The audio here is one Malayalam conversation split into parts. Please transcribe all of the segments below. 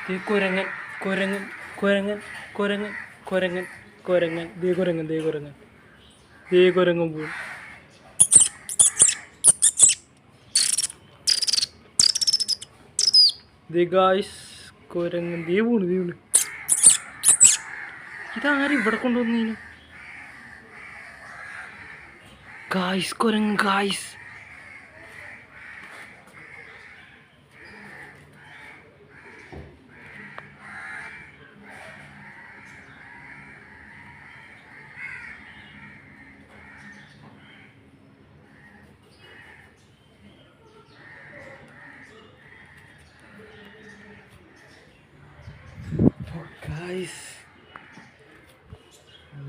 ദേ കുരങ്ങൻ കുരങ്ങൻ കുരങ്ങൻ കുരങ്ങൻ കുരങ്ങൻ കുരങ്ങൻ ദേ കുരങ്ങൻ ദേ കുരങ്ങൻ ദേ കുരങ്ങൻ പോയി. ദേ ഗായ്സ് കുരങ്ങൻ ദേ വീണ് ദേ വീണ്. ഇതാരും ഇവിടെ കൊണ്ടുവന്നീനും ഗായ്സ് കുരങ്ങൻ ഗായ്സ്.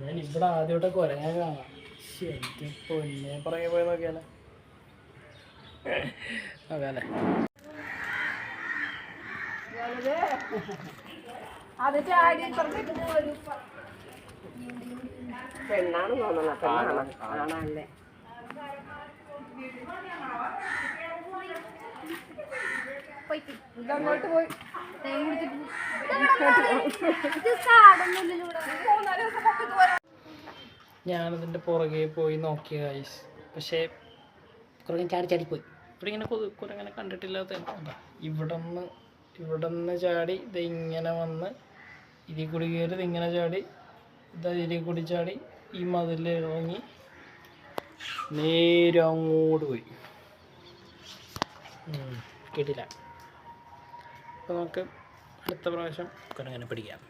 ഞാൻ ഇവിടെ ആദ്യമായിട്ട് കുരങ്ങാൻ കാണാം. ശരിക്കും പൊന്നെ പുറകെ പോയി നോക്കിയാലേ നോക്കാല്ലേ. പെണ്ണാണ് തോന്നണം. പെണ്ണാണല്ലേ? ഇതങ്ങോട്ട് പോയി ഞാനതിൻ്റെ പുറകെ പോയി നോക്കിയ ഗൈസ്. പക്ഷേ കുരങ്ങൻ ചാടി ചാടിപ്പോയി. ഇവിടെ ഇങ്ങനെ കുരങ്ങനെ കണ്ടിട്ടില്ലാത്ത എന്താ ഇവിടെ നിന്ന് ചാടി ഇതിങ്ങനെ വന്ന് ഇതിൽ കൂടി കയറി ഇതിങ്ങനെ ചാടി ഇതിൽ കൂടി ചാടി ഈ മതിൽ ഇറങ്ങി നേരെ അങ്ങോട്ട് പോയി. കേട്ടില്ല. അപ്പോൾ നമുക്ക് അടുത്ത പ്രാവശ്യം കുരങ്ങനെ പിടിക്കാം.